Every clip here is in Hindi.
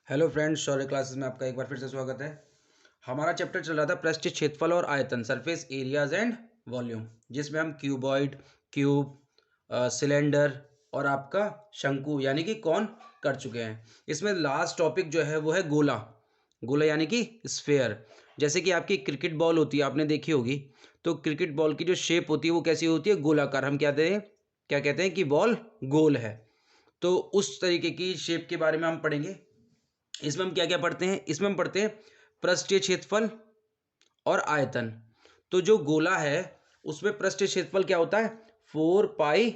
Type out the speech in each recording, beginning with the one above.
हेलो फ्रेंड्स, शौर्य क्लासेस में आपका एक बार फिर से स्वागत है। हमारा चैप्टर चल रहा था पृष्ठीय क्षेत्रफल और आयतन, सरफेस एरियाज एंड वॉल्यूम, जिसमें हम क्यूबॉइड, क्यूब, सिलेंडर और आपका शंकु यानी कि कौन कर चुके हैं। इसमें लास्ट टॉपिक जो है वो है गोला। गोला यानी कि स्फेयर। जैसे कि आपकी क्रिकेट बॉल होती है, आपने देखी होगी, तो क्रिकेट बॉल की जो शेप होती है वो कैसी होती है? गोलाकार। हम क्या कहते हैं कि बॉल गोल है। तो उस तरीके की शेप के बारे में हम पढ़ेंगे। इसमें हम क्या क्या पढ़ते हैं? इसमें हम पढ़ते हैं पृष्ठीय क्षेत्रफल और आयतन। तो जो गोला है उसमें पृष्ठीय क्षेत्रफल क्या होता है? 4 पाई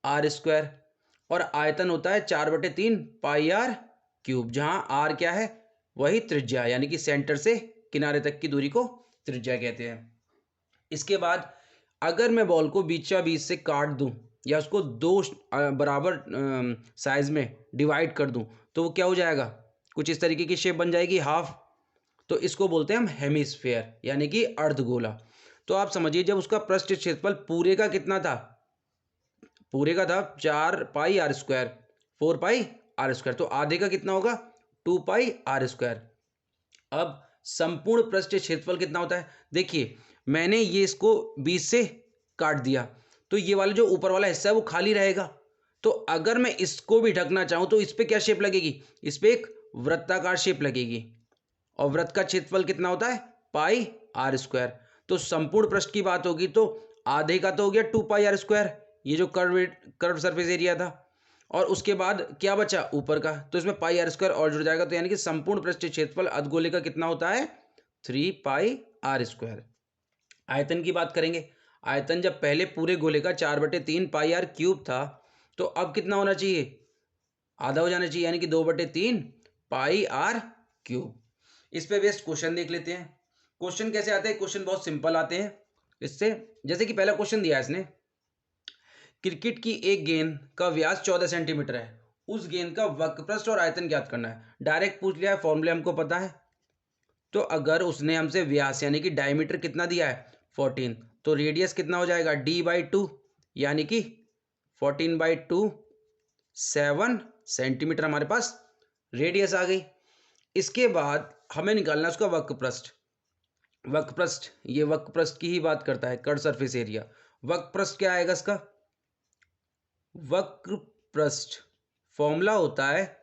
r²। और आयतन होता है 4/3 पाई आर क्यूब, जहां आर क्या है? वही त्रिज्या, यानी कि सेंटर से किनारे तक की दूरी को त्रिज्या कहते हैं। इसके बाद अगर मैं बॉल को बीचा बीच से काट दूं या उसको दो बराबर साइज में डिवाइड कर दूं, तो वो क्या हो जाएगा? कुछ इस तरीके की शेप बन जाएगी, हाफ। तो इसको बोलते हैं हम हेमिस्फेयर, यानी कि अर्धगोला। तो आप समझिए, जब उसका पृष्ठ क्षेत्रफल पूरे का कितना था? पूरे का था 4 पाई r², 4 पाई r²। तो आधे का कितना होगा? 2 पाई r²। अब संपूर्ण पृष्ठीय क्षेत्रफल कितना होता है? देखिए, मैंने ये इसको 20 से काट दिया, तो ये वाला जो ऊपर वाला हिस्सा है वो खाली रहेगा। तो अगर मैं इसको भी ढकना चाहूं तो इस पे क्या शेप लगेगी? इस पे एक वृत्ताकार शेप लगेगी। और वृत्त का क्षेत्रफल कितना होता है? पाई r²। तो संपूर्ण पृष्ठ की बात होगी तो आधे का तो हो गया 2 पाई r², ये जो कर्व सरफेस एरिया था। और उसके बाद क्या बचा ऊपर का? तो इसमें पाई r² और जुड़ जाएगा। तो यानी कि संपूर्ण पृष्ठीय क्षेत्रफल अर्धगोले का कितना होता है? 3 पाई r²। आयतन की बात करेंगे। आयतन जब पहले पूरे गोले का 4/3 पाई r³ था, तो अब कितना होना चाहिए? आधा हो जाना चाहिए, यानी कि 2/3 पाई r³। इस पे बेस्ड क्वेश्चन देख लेते हैं। क्वेश्चन कैसे आते हैं? क्वेश्चन बहुत सिंपल आते हैं इससे। जैसे कि पहला क्वेश्चन दिया है इसने, क्रिकेट की एक गेंद का व्यास 14 सेंटीमीटर है, उस गेंद का वक्रपृष्ठ और आयतन ज्ञात करना है। डायरेक्ट पूछ लिया है, फॉर्मूले हमको पता है। तो अगर उसने हमसे व्यास यानी कि डायमीटर कितना दिया है? 14, तो रेडियस कितना हो जाएगा? d/2, यानी कि 14/2, 7 सेंटीमीटर हमारे पास रेडियस आ गई। इसके बाद हमें निकालना है उसका वक्रपृष्ठ। वक्रपृष्ठ, ये वक्रपृष्ठ की ही बात करता है, कर्व सरफेस एरिया। वक्रपृष्ठ क्या आएगा इसका? वक्रपृष्ठ फॉर्मूला होता है,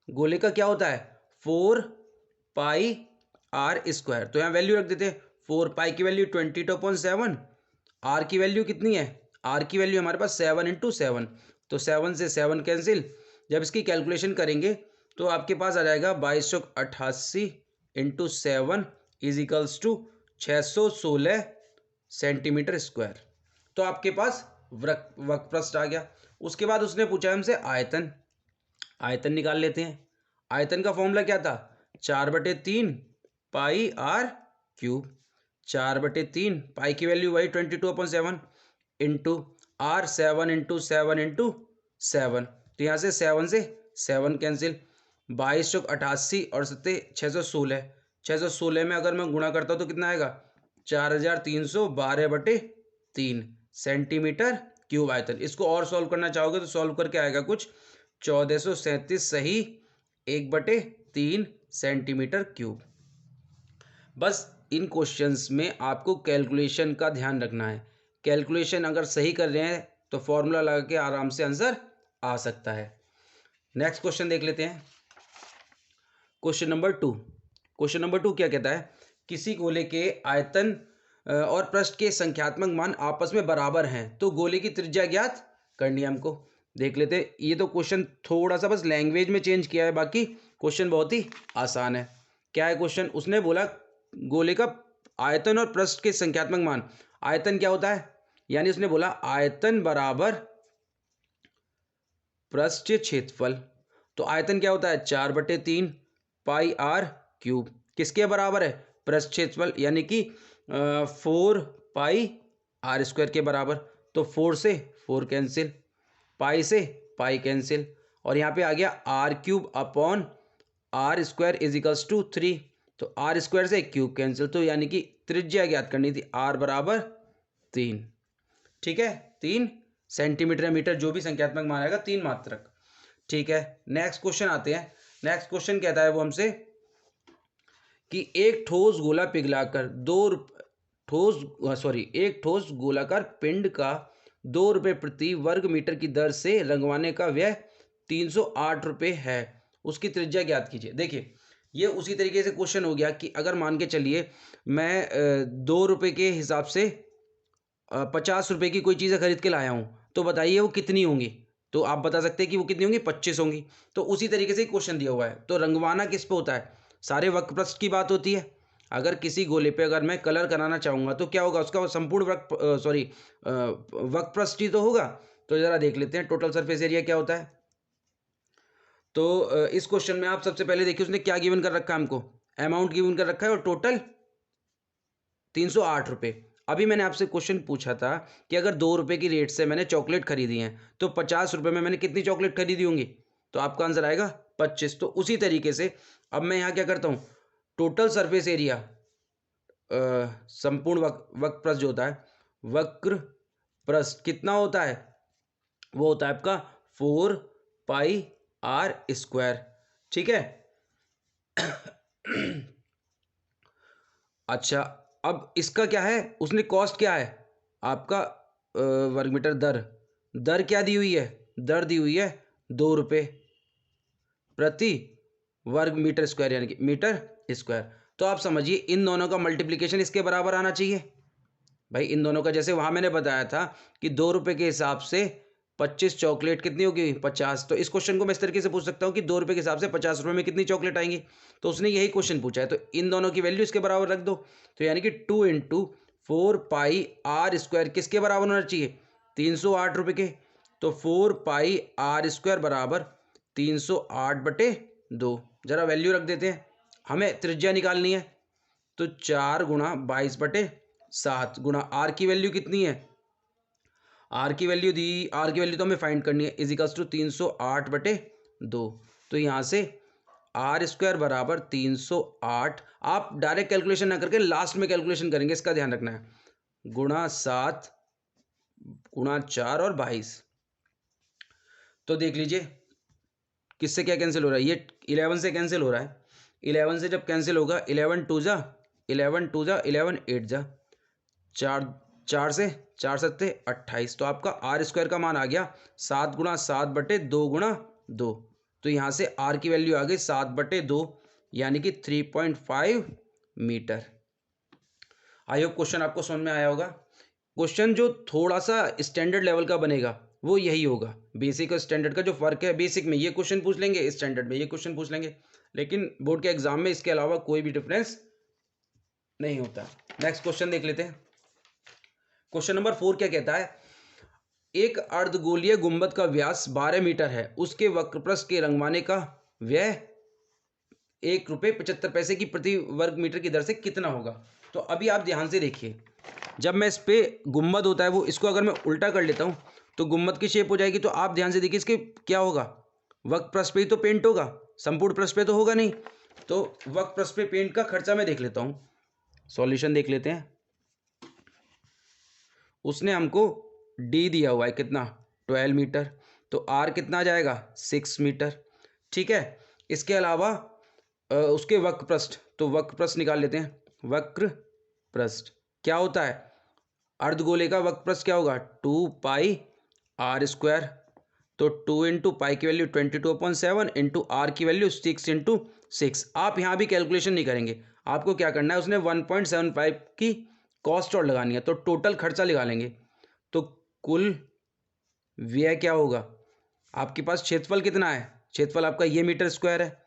गोले का क्या होता है? 4 पाई r²। तो यहां वैल्यू रख देते हैं। 4 पाई की वैल्यू 22/7। आर की वैल्यू कितनी है? आर की वैल्यू हमारे पास 7 × 7। तो 7 से 7 कैंसिल। जब इसकी कैलकुलेशन करेंगे तो आपके पास आ जाएगा 2288 × 7 = 616 सेंटीमीटर स्क्वायर। तो आपके पास वक्रपृष्ठ आ गया। उसके बाद उसने पूछा हमसे आयतन। आयतन निकाल लेते हैं। आयतन का फॉर्मूला क्या था? 4/3 पाई r³। 4/3 पाई की वैल्यू वही 22/7 इंटू r, 7 × 7 × 7। तो यहाँ से 7 कैंसिल। 2288 और 616। 616 में अगर मैं गुणा करता हूँ तो कितना आएगा? 4312/3 सेंटीमीटर क्यूब आयतन। इसको और सॉल्व करना चाहोगे तो सॉल्व करके आएगा कुछ 1437 सही 1/3 सेंटीमीटर क्यूब। बस इन क्वेश्चंस में आपको कैलकुलेशन का ध्यान रखना है। कैलकुलेशन अगर सही कर रहे हैं तो फॉर्मूला लगा के आराम से आंसर आ सकता है। नेक्स्ट क्वेश्चन देख लेते हैं। Question number 2। क्वेश्चन नंबर 2 क्या कहता है? किसी गोले के आयतन और पृष्ठ के संख्यात्मक मान आपस में बराबर हैं, तो गोले की त्रिज्या ज्ञात करनी है हमको। देख लेते हैं। ये तो क्वेश्चन थोड़ा सा बस लैंग्वेज में चेंज किया है, बाकी क्वेश्चन बहुत ही आसान है। क्या है क्वेश्चन? उसने बोला गोले का आयतन और पृष्ठ के संख्यात्मक मान। आयतन क्या होता है? यानी उसने बोला आयतन बराबर पृष्ठीय क्षेत्रफल। तो आयतन क्या होता है? 4/3 पाई r³। किसके बराबर है? पृष्ठ क्षेत्रफल, यानी कि 4 पाई r² के बराबर। तो 4 से 4 कैंसिल, पाई से पाई कैंसिल, और यहाँ पे आ गया r³/r² = 3। तो r² से क्यूब कैंसिल। तो यानी कि त्रिज्या ज्ञात करनी थी, r बराबर 3। ठीक है, 3 सेंटीमीटर या मीटर, जो भी संख्यात्मक मान आएगा, 3 मात्रक। ठीक है, नेक्स्ट क्वेश्चन आते हैं। नेक्स्ट क्वेश्चन कहता है वो हमसे कि एक ठोस गोला पिघलाकर एक ठोस गोलाकार पिंड का 2 रुपये प्रति वर्ग मीटर की दर से रंगवाने का व्यय 308 रुपये है, उसकी त्रिज्या ज्ञात कीजिए। देखिए, ये उसी तरीके से क्वेश्चन हो गया कि अगर मान के चलिए मैं 2 रुपये के हिसाब से 50 रुपये की कोई चीज़ें खरीद के लाया हूँ, तो बताइए वो कितनी होंगी। तो आप बता सकते हैं कि वो कितनी होंगी, 25 होंगी। तो उसी तरीके से क्वेश्चन दिया हुआ है। तो रंगवाना किस पे होता है, सारे वक्रपृष्ठ की बात होती है। अगर किसी गोले पे अगर मैं कलर कराना चाहूँगा तो क्या होगा, उसका संपूर्ण वक्रपृष्ठ ही तो होगा। तो ज़रा देख लेते हैं टोटल सरफेस एरिया क्या होता है। तो इस क्वेश्चन में आप सबसे पहले देखिए उसने क्या गिवन कर रखा है, हमको अमाउंट गिवन कर रखा है और टोटल 308 रुपये। अभी मैंने आपसे क्वेश्चन पूछा था कि अगर 2 रुपये की रेट से मैंने चॉकलेट खरीदी है तो 50 रुपये में मैंने कितनी चॉकलेट खरीदी होंगी, तो आपका आंसर आएगा 25। तो उसी तरीके से अब मैं यहाँ क्या करता हूँ, टोटल सरफेस एरिया संपूर्ण वक्रपृष्ठ जो होता है, वक्रपृष्ठ कितना होता है, वो होता है आपका 4πr²। ठीक है। अच्छा, अब इसका क्या है, उसने कॉस्ट क्या है आपका वर्ग मीटर दर क्या दी हुई है, दर दी हुई है 2 रुपये प्रति वर्ग मीटर स्क्वायर, यानी कि मीटर स्क्वायर। तो आप समझिए इन दोनों का मल्टीप्लिकेशन इसके बराबर आना चाहिए भाई। इन दोनों का जैसे वहाँ मैंने बताया था कि 2 रुपये के हिसाब से 25 चॉकलेट कितनी होगी, 50। तो इस क्वेश्चन को मैं इस तरीके से पूछ सकता हूँ कि 2 रुपये के हिसाब से 50 रुपये में कितनी चॉकलेट आएंगी। तो उसने यही क्वेश्चन पूछा है, तो इन दोनों की वैल्यू इसके बराबर रख दो। तो यानी कि 2 × 4πr² किसके बराबर होना चाहिए, 308 रुपये के। तो 4πr² बराबर 308/2। जरा वैल्यू रख देते हैं, हमें त्रिज्या निकालनी है। तो 4 × 22/7 गुणा आर की वैल्यू कितनी है, आर की वैल्यू तो हमें फाइंड करनी है, इजिकल्स टू 308/2। तो यहाँ से r² बराबर 308। आप डायरेक्ट कैलकुलेशन ना करके लास्ट में कैलकुलेशन करेंगे, इसका ध्यान रखना है। गुणा 7 गुणा 4 और 22। तो देख लीजिए किससे क्या कैंसिल हो रहा है, ये 11 से कैंसिल हो रहा है। 11 से जब कैंसिल होगा, 11 2 जा 11 2 जा 11 8 जा 4 से 4 7 28। तो आपका r² का मान आ गया 7 × 7/2 × 2। तो यहाँ से r की वैल्यू आ गई 7/2 यानी कि 3.5 मीटर। आई होप क्वेश्चन आपको समझ में आया होगा। क्वेश्चन जो थोड़ा सा स्टैंडर्ड लेवल का बनेगा वो यही होगा। बेसिक और स्टैंडर्ड का जो फर्क है, बेसिक में ये क्वेश्चन पूछ लेंगे, स्टैंडर्ड में ये क्वेश्चन पूछ लेंगे, लेकिन बोर्ड के एग्जाम में इसके अलावा कोई भी डिफरेंस नहीं होता। नेक्स्ट क्वेश्चन देख लेते हैं। क्वेश्चन नंबर 4 क्या कहता है, एक अर्धगोलीय गुंबद का व्यास 12 मीटर है, उसके वक्रपृष्ठ के रंगवाने का व्यय 1.75 रुपये की प्रति वर्ग मीटर की दर से कितना होगा। तो अभी आप ध्यान से देखिए, जब मैं इस पे गुंबद होता है वो, इसको अगर मैं उल्टा कर लेता हूँ तो गुंबद की शेप हो जाएगी। तो आप ध्यान से देखिए इसके क्या होगा, वक्रपृष्ठ पे ही तो पेंट होगा, संपूर्ण पृष्ठ पे तो होगा नहीं। तो वक्रपृष्ठ पे पेंट का खर्चा मैं देख लेता हूँ, सॉल्यूशन देख लेते हैं। उसने हमको डी दिया हुआ है कितना, 12 मीटर। तो आर कितना आ जाएगा, 6 मीटर। ठीक है। इसके अलावा उसके वक्रपृष्ठ, तो वक्रपृष्ठ निकाल लेते हैं। वक्रपृष्ठ क्या होता है, अर्धगोले का वक्रपृष्ठ क्या होगा, 2πr²। तो 2 × पाई की वैल्यू 22/7 × आर की वैल्यू 6 × 6। आप यहाँ भी कैलकुलेशन नहीं करेंगे, आपको क्या करना है, उसने 1.75 की कॉस्ट और लगानी है, तो टोटल खर्चा लगा लेंगे। तो कुल व्यय क्या होगा, आपके पास क्षेत्रफल कितना है, क्षेत्रफल आपका ये मीटर स्क्वायर है।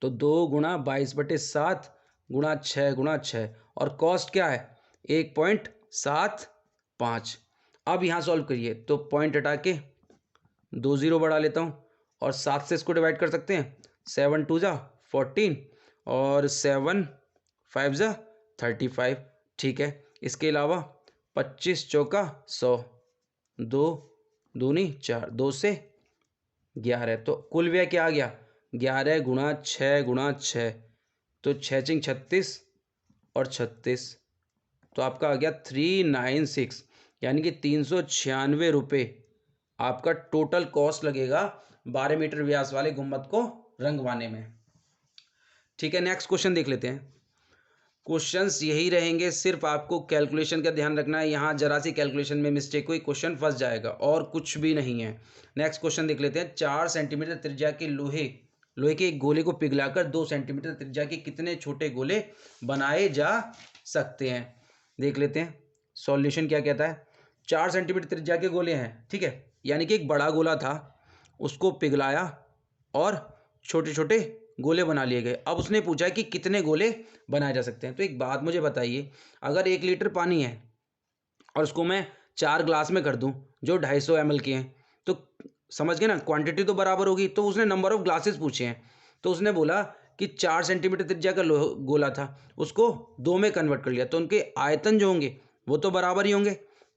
तो 2 × 22/7 × 6 × 6 और कॉस्ट क्या है 1.75। अब यहाँ सॉल्व करिए, तो पॉइंट हटा के 2 0 बढ़ा लेता हूँ और 7 से इसको डिवाइड कर सकते हैं। 7 2 जा 14 और 7 5 जा 35। ठीक है। इसके अलावा 25 चौका 100, 2 दूनी 4, 2 से 11। तो कुल व्यय क्या आ गया, 11 × 6 × 6। तो 6 × 36 और 36। तो आपका आ गया 396, यानी कि 396 रुपये आपका टोटल कॉस्ट लगेगा 12 मीटर व्यास वाले गुम्बद को रंगवाने में। ठीक है, नेक्स्ट क्वेश्चन देख लेते हैं। क्वेश्चंस यही रहेंगे, सिर्फ आपको कैलकुलेशन का ध्यान रखना है। यहाँ जरा सी कैलकुलेशन में मिस्टेक हुई, क्वेश्चन फंस जाएगा, और कुछ भी नहीं है। नेक्स्ट क्वेश्चन देख लेते हैं। 4 सेंटीमीटर त्रिज्या के लोहे के एक गोले को पिघलाकर 2 सेंटीमीटर त्रिज्या के कितने छोटे गोले बनाए जा सकते हैं? देख लेते हैं सॉल्यूशन क्या कहता है। 4 सेंटीमीटर त्रिज्या के गोले हैं, ठीक है, यानी कि एक बड़ा गोला था, उसको पिघलाया और छोटे छोटे गोले बना लिए गए। अब उसने पूछा कि कितने गोले बनाए जा सकते हैं। तो एक बात मुझे बताइए, अगर 1 लीटर पानी है और उसको मैं 4 ग्लास में कर दूं जो 250 ml के हैं, तो समझ गए ना, क्वांटिटी तो बराबर होगी। तो उसने नंबर ऑफ ग्लासेस पूछे हैं, तो उसने बोला कि 4 सेंटीमीटर त्रिज्या का गोला था, उसको 2 में कन्वर्ट कर लिया, तो उनके आयतन जो होंगे वो तो बराबर ही होंगे।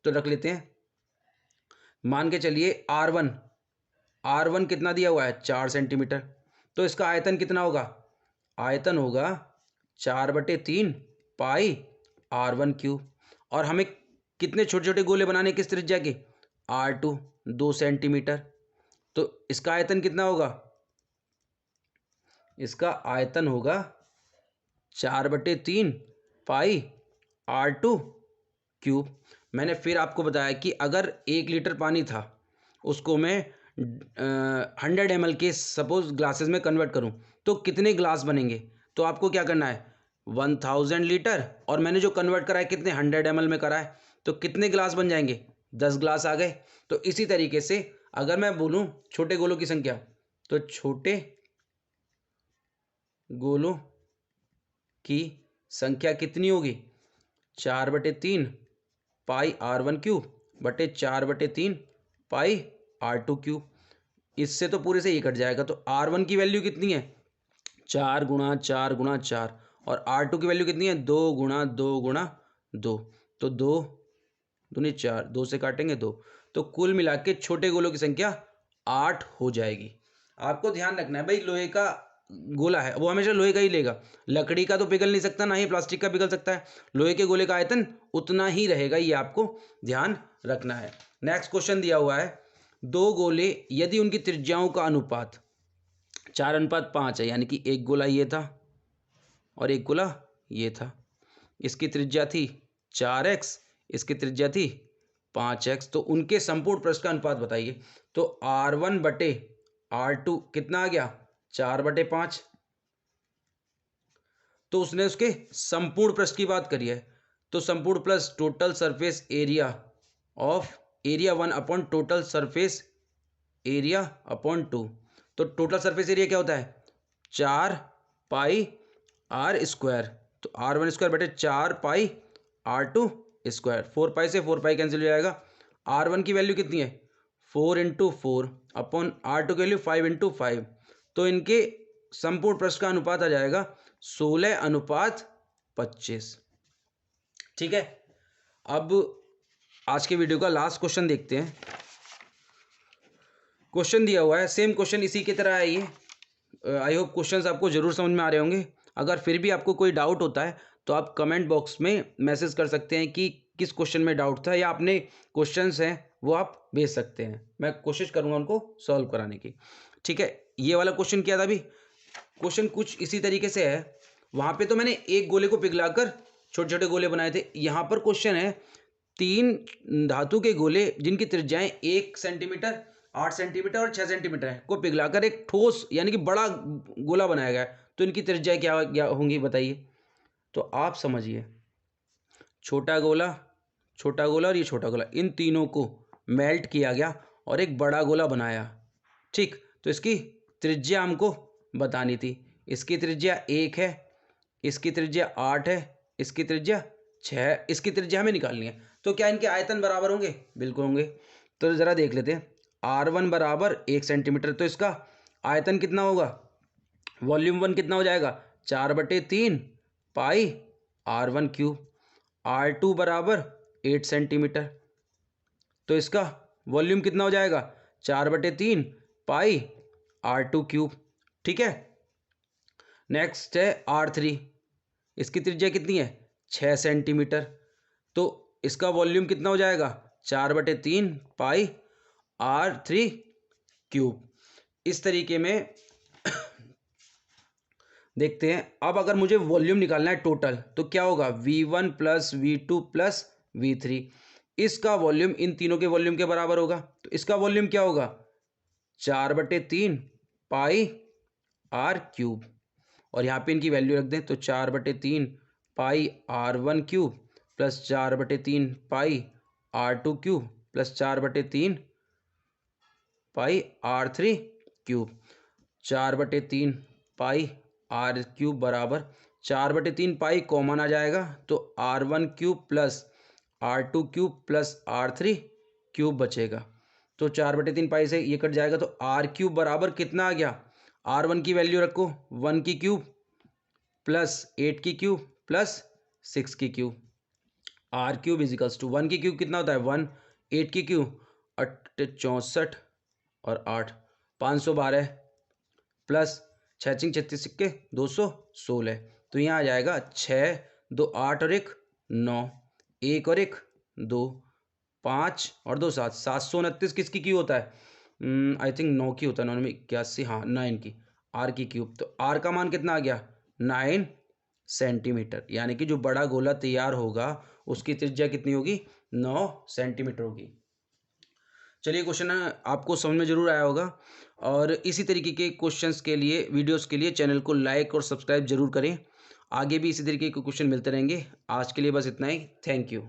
तो रख लेते हैं, मान के चलिए R1 कितना दिया हुआ है, 4 सेंटीमीटर, तो इसका आयतन कितना होगा? आयतन होगा 4/3 पाई R1 क्यूब। और हमें कितने छोटे छोटे गोले बनाने किस त्रिज्या के? R2 2 सेंटीमीटर, तो इसका आयतन कितना होगा? इसका आयतन होगा 4/3 पाई R2 क्यूब। मैंने फिर आपको बताया कि अगर 1 लीटर पानी था, उसको मैं 100 ml के सपोज ग्लासेस में कन्वर्ट करूं, तो कितने ग्लास बनेंगे? तो आपको क्या करना है, 1000 लीटर, और मैंने जो कन्वर्ट करा है कितने, 100 ml में करा है, तो कितने ग्लास बन जाएंगे? 10 ग्लास आ गए। तो इसी तरीके से अगर मैं बोलूं छोटे गोलों की संख्या, तो छोटे गोलों की संख्या कितनी होगी? 4/3 पाई R1 क्यूब बटे 4/3 पाई R2 क्यूब। इससे तो पूरे से ही कट जाएगा। तो R1 की वैल्यू कितनी है? 4 गुणा 4 गुणा 4, और R2 की वैल्यू कितनी है? 2 गुणा 2 गुणा 2, तो 2 दूनी 4, 2 से काटेंगे 2, तो कुल मिला के छोटे गोलों की संख्या 8 हो जाएगी। आपको ध्यान रखना है भाई, लोहे का गोला है वो हमेशा लोहे का ही लेगा, लकड़ी का तो पिघल नहीं सकता, ना ही प्लास्टिक का पिघल सकता है। लोहे के गोले का आयतन उतना ही रहेगा, ये आपको ध्यान रखना है। नेक्स्ट क्वेश्चन दिया हुआ है, 2 गोले यदि उनकी त्रिज्याओं का अनुपात 4:5 है, यानी कि एक गोला ये था और एक गोला ये था, इसकी त्रिज्या थी 4x, इसकी त्रिज्या थी 5x, तो उनके संपूर्ण पृष्ठ का अनुपात बताइए। तो R1 बटे R2 कितना आ गया? 4/5। तो उसने उसके संपूर्ण पृष्ठ की बात करी है, तो संपूर्ण plus total surface area of area 1 upon total surface area upon 2। तो टोटल सरफेस एरिया क्या होता है? 4 पाई R स्क्वायर, तो R1 स्क्वायर बटे 4 पाई R2 स्क्वायर। 4 पाई से 4 पाई कैंसिल हो जाएगा। R1 की वैल्यू कितनी है? 4×4 अपॉन R2 की वैल्यू 5×5। तो इनके संपूर्ण पृष्ठ का अनुपात आ जाएगा 16:25। ठीक है, अब आज के वीडियो का लास्ट क्वेश्चन देखते हैं। क्वेश्चन दिया हुआ है, सेम क्वेश्चन इसी की तरह है ये। आई होप क्वेश्चंस आपको ज़रूर समझ में आ रहे होंगे। अगर फिर भी आपको कोई डाउट होता है तो आप कमेंट बॉक्स में मैसेज कर सकते हैं कि किस क्वेश्चन में डाउट था, या अपने क्वेश्चंस हैं वो आप भेज सकते हैं, मैं कोशिश करूँगा उनको सॉल्व कराने की। ठीक है, ये वाला क्वेश्चन क्या था अभी? क्वेश्चन कुछ इसी तरीके से है। वहाँ पे तो मैंने एक गोले को पिघलाकर छोटे छोटे गोले बनाए थे। यहाँ पर क्वेश्चन है 3 धातु के गोले जिनकी त्रिज्याएं 1 सेंटीमीटर, 8 सेंटीमीटर और 6 सेंटीमीटर है को पिघलाकर एक ठोस यानी कि बड़ा गोला बनाया गया है, तो इनकी त्रिज्याएं क्या होंगी बताइए। तो आप समझिए, छोटा गोला और ये छोटा गोला, इन तीनों को मेल्ट किया गया और एक बड़ा गोला बनाया। ठीक, तो इसकी त्रिज्या हमको बतानी थी। इसकी त्रिज्या 1 है, इसकी त्रिज्या 8 है, इसकी त्रिज्या 6, इसकी त्रिज्या हमें निकालनी है। तो क्या इनके आयतन बराबर होंगे? बिल्कुल होंगे। तो ज़रा देख लेते हैं, R1 बराबर 1 सेंटीमीटर, तो इसका आयतन कितना होगा? वॉल्यूम 1 कितना हो जाएगा? 4/3 पाई R1 क्यूब। R2 बराबर 8 सेंटीमीटर, तो इसका वॉल्यूम कितना हो जाएगा? 4/3 पाई R2 क्यूब। ठीक है, नेक्स्ट है R3, इसकी त्रिज्या कितनी है? 6 सेंटीमीटर, तो इसका वॉल्यूम कितना हो जाएगा? 4/3 पाई R3 क्यूब। इस तरीके में देखते हैं। अब अगर मुझे वॉल्यूम निकालना है टोटल, तो क्या होगा, V1 plus V2 plus V3। इसका वॉल्यूम इन तीनों के वॉल्यूम के बराबर होगा, तो इसका वॉल्यूम क्या होगा, 4/3 पाई आर क्यूब। और यहाँ पे इनकी वैल्यू रख दें, तो 4/3 pi R1 cube plus 4/3 pi R2 cube plus 4/3 pi R3 cube. 4/3 pi R cube बराबर 4/3 पाई कॉमन आ जाएगा, तो R1 cube plus R2 cube plus R3 cube बचेगा। तो 4/3 पाई से ये कट जाएगा, तो आर क्यूब बराबर कितना आ गया, R1 की वैल्यू रखो 1 की क्यूब प्लस 8 की क्यूब प्लस 6 की cube. R cube equals to 1 की क्यूब कितना होता है 1, 8 की क्यूब 64 और 8 512 प्लस 6 36 सिक्के 216। तो यहाँ आ जाएगा 6 2 8 और 1 9, 1 और 1 2, 5 और 2 7, 729 किसकी क्यूब होता है, आई थिंक 9 की होता है, 9 में 81, हाँ 9 की, आर की क्यूब। तो आर का मान कितना आ गया 9 सेंटीमीटर, यानी कि जो बड़ा गोला तैयार होगा उसकी त्रिज्या कितनी होगी 9 सेंटीमीटर होगी। चलिए क्वेश्चन आपको समझ में जरूर आया होगा, और इसी तरीके के क्वेश्चंस के लिए, वीडियोस के लिए चैनल को लाइक और सब्सक्राइब जरूर करें। आगे भी इसी तरीके के क्वेश्चन मिलते रहेंगे। आज के लिए बस इतना ही, थैंक यू।